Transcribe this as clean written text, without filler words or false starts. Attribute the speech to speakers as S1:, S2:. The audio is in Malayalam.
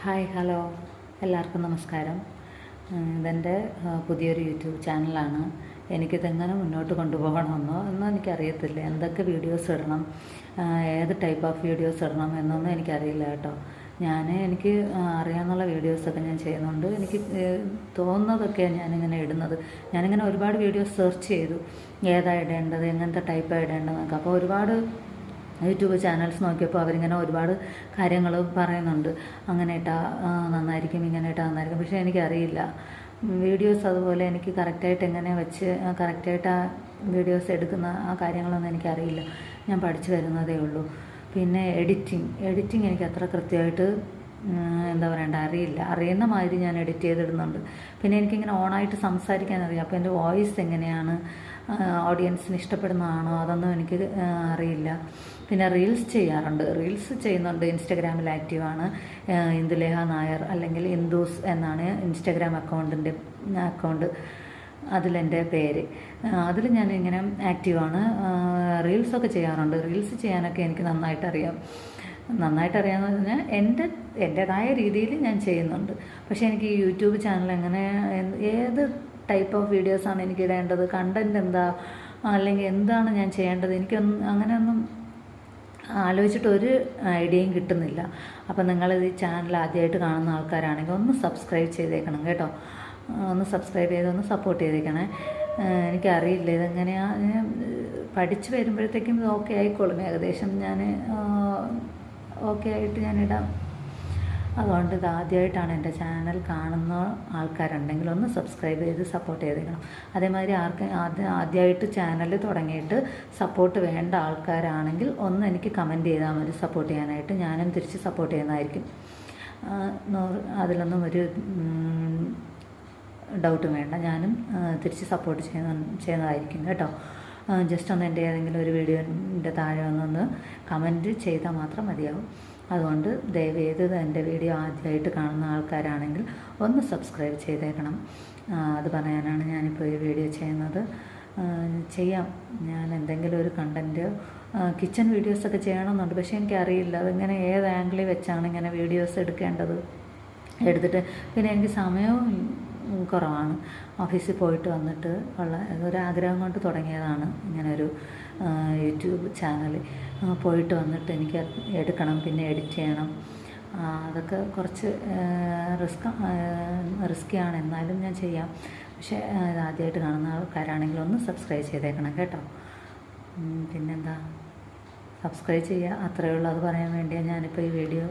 S1: ഹായ് ഹലോ എല്ലാവർക്കും നമസ്കാരം. ഇതെൻ്റെ പുതിയൊരു യൂട്യൂബ് ചാനലാണ്. എനിക്കിതെങ്ങനെ മുന്നോട്ട് കൊണ്ടുപോകണമെന്നോ എനിക്കറിയത്തില്ല. എന്തൊക്കെ വീഡിയോസ് ഇടണം, ഏത് ടൈപ്പ് ഓഫ് വീഡിയോസ് ഇടണം എന്നൊന്നും എനിക്കറിയില്ല കേട്ടോ. എനിക്ക് അറിയാവുന്ന വീഡിയോസൊക്കെ ഞാൻ ചെയ്യുന്നുണ്ട്. എനിക്ക് തോന്നുന്നതൊക്കെയാണ് ഞാനിങ്ങനെ ഇടുന്നത്. ഞാനിങ്ങനെ ഒരുപാട് വീഡിയോസ് സെർച്ച് ചെയ്തു, ഏതാണ് ഇടേണ്ടത്, എങ്ങനത്തെ ടൈപ്പാണ് ഇടേണ്ടതെന്നൊക്കെ. അപ്പോൾ ഒരുപാട് യൂട്യൂബ് ചാനൽസ് നോക്കിയപ്പോൾ അവരിങ്ങനെ ഒരുപാട് കാര്യങ്ങൾ പറയുന്നുണ്ട്. അങ്ങനെ ഇട്ടാൽ നന്നായിരിക്കും, ഇങ്ങനെ ഇട്ടാൽ നന്നായിരിക്കും. പക്ഷേ എനിക്കറിയില്ല വീഡിയോസ്. അതുപോലെ എനിക്ക് കറക്റ്റായിട്ട് എങ്ങനെ വെച്ച് കറക്റ്റായിട്ട് ആ വീഡിയോസ് എടുക്കുന്ന ആ കാര്യങ്ങളൊന്നും എനിക്കറിയില്ല. ഞാൻ പഠിച്ചു വരുന്നതേ ഉള്ളൂ. പിന്നെ എഡിറ്റിംഗ് എനിക്ക് അത്ര കൃത്യമായിട്ട് എന്താ പറയണ്ട അറിയില്ല. അറിയുന്ന മാതിരി ഞാൻ എഡിറ്റ് ചെയ്തിടുന്നുണ്ട്. പിന്നെ എനിക്കിങ്ങനെ ഓണായിട്ട് സംസാരിക്കാൻ അറിയാം. അപ്പോൾ എൻ്റെ വോയിസ് എങ്ങനെയാണ് ഓഡിയൻസിന് ഇഷ്ടപ്പെടുന്നതാണോ അതൊന്നും എനിക്ക് അറിയില്ല. പിന്നെ റീൽസ് ചെയ്യുന്നുണ്ട്. ഇൻസ്റ്റഗ്രാമിൽ ആക്റ്റീവാണ്. ഇന്ദുലേഖ നായർ അല്ലെങ്കിൽ ഇന്ദൂസ് എന്നാണ് ഇൻസ്റ്റഗ്രാം അക്കൗണ്ട്. അതിലെൻ്റെ പേര്. അതിൽ ഞാൻ ഇങ്ങനെ ആക്റ്റീവാണ്. റീൽസൊക്കെ ചെയ്യാറുണ്ട്. റീൽസ് ചെയ്യാനൊക്കെ എനിക്ക് നന്നായിട്ട് അറിയാമെന്ന് പറഞ്ഞാൽ എൻ്റേതായ രീതിയിൽ ഞാൻ ചെയ്യുന്നുണ്ട്. പക്ഷേ എനിക്ക് ഈ യൂട്യൂബ് ചാനൽ ഏത് ടൈപ്പ് ഓഫ് വീഡിയോസാണ് എനിക്ക് ഇടേണ്ടത്, കണ്ടൻറ് എന്താ, അല്ലെങ്കിൽ എന്താണ് ഞാൻ ചെയ്യേണ്ടത്, അങ്ങനെയൊന്നും ആലോചിച്ചിട്ട് ഒരു ഐഡിയയും കിട്ടുന്നില്ല. അപ്പം നിങ്ങളിത് ഈ ചാനൽ ആദ്യമായിട്ട് കാണുന്ന ആൾക്കാരാണെങ്കിൽ ഒന്ന് സബ്സ്ക്രൈബ് ചെയ്തേക്കണം കേട്ടോ. ഒന്ന് സബ്സ്ക്രൈബ് ചെയ്ത് ഒന്ന് സപ്പോർട്ട് ചെയ്തേക്കണേ. എനിക്കറിയില്ല ഇതെങ്ങനെയാണ്. പഠിച്ചു വരുമ്പോഴത്തേക്കും ഇത് ഓക്കെ ആയിക്കോളും. ഏകദേശം ഞാൻ ഓക്കെ ആയിട്ട് ഞാനിടാം. അതുകൊണ്ട് ഇത് ആദ്യമായിട്ടാണ് എൻ്റെ ചാനൽ കാണുന്ന ആൾക്കാരുണ്ടെങ്കിൽ ഒന്ന് സബ്സ്ക്രൈബ് ചെയ്ത് സപ്പോർട്ട് ചെയ്തേക്കണം. അതേമാതിരി ആദ്യമായിട്ട് ചാനൽ തുടങ്ങിയിട്ട് സപ്പോർട്ട് വേണ്ട ആൾക്കാരാണെങ്കിൽ ഒന്ന് എനിക്ക് കമൻറ്റ് ചെയ്താൽ മതി സപ്പോർട്ട് ചെയ്യാനായിട്ട്. ഞാനും തിരിച്ച് സപ്പോർട്ട് ചെയ്യുന്നതായിരിക്കും. അതിലൊന്നും ഒരു ഡൗട്ടും വേണ്ട. ഞാനും തിരിച്ച് സപ്പോർട്ട് ചെയ്യുന്നതായിരിക്കും കേട്ടോ. ജസ്റ്റ് ഒന്ന് എൻ്റെ ഏതെങ്കിലും ഒരു വീഡിയോൻ്റെ താഴെ ഒന്ന് കമൻറ്റ് ചെയ്താൽ മാത്രം മതിയാവും. അതുകൊണ്ട് ദയവേത് എൻ്റെ വീഡിയോ ആദ്യമായിട്ട് കാണുന്ന ആൾക്കാരാണെങ്കിൽ ഒന്ന് സബ്സ്ക്രൈബ് ചെയ്തേക്കണം. അത് പറയാനാണ് ഞാനിപ്പോൾ ഈ വീഡിയോ ചെയ്യുന്നത്. ഞാൻ എന്തെങ്കിലും ഒരു കണ്ടൻറ്റ് കിച്ചൺ വീഡിയോസൊക്കെ ചെയ്യണമെന്നുണ്ട്. പക്ഷേ എനിക്കറിയില്ല അതെങ്ങനെ ഏത് ആംഗിളിൽ വെച്ചാണ് ഇങ്ങനെ വീഡിയോസ് എടുത്തിട്ട് പിന്നെ എനിക്ക് സമയവും കുറവാണ്. ഓഫീസിൽ പോയിട്ട് വന്നിട്ട് ഉള്ള ഒരാഗ്രഹം കൊണ്ട് തുടങ്ങിയതാണ് ഇങ്ങനൊരു യൂട്യൂബ് ചാനൽ. പോയിട്ട് വന്നിട്ട് എനിക്ക് എടുക്കണം, പിന്നെ എഡിറ്റ് ചെയ്യണം. അതൊക്കെ കുറച്ച് റിസ്ക്കിയാണ്. എന്നാലും ഞാൻ ചെയ്യാം. പക്ഷേ ആദ്യമായിട്ട് കാണുന്ന ആൾക്കാരാണെങ്കിൽ ഒന്ന് സബ്സ്ക്രൈബ് ചെയ്തേക്കണം കേട്ടോ. പിന്നെന്താ, സബ്സ്ക്രൈബ് ചെയ്യുക, അത്രയേ ഉള്ളൂ. അത് പറയാൻ വേണ്ടിയാണ് ഞാനിപ്പോൾ ഈ വീഡിയോ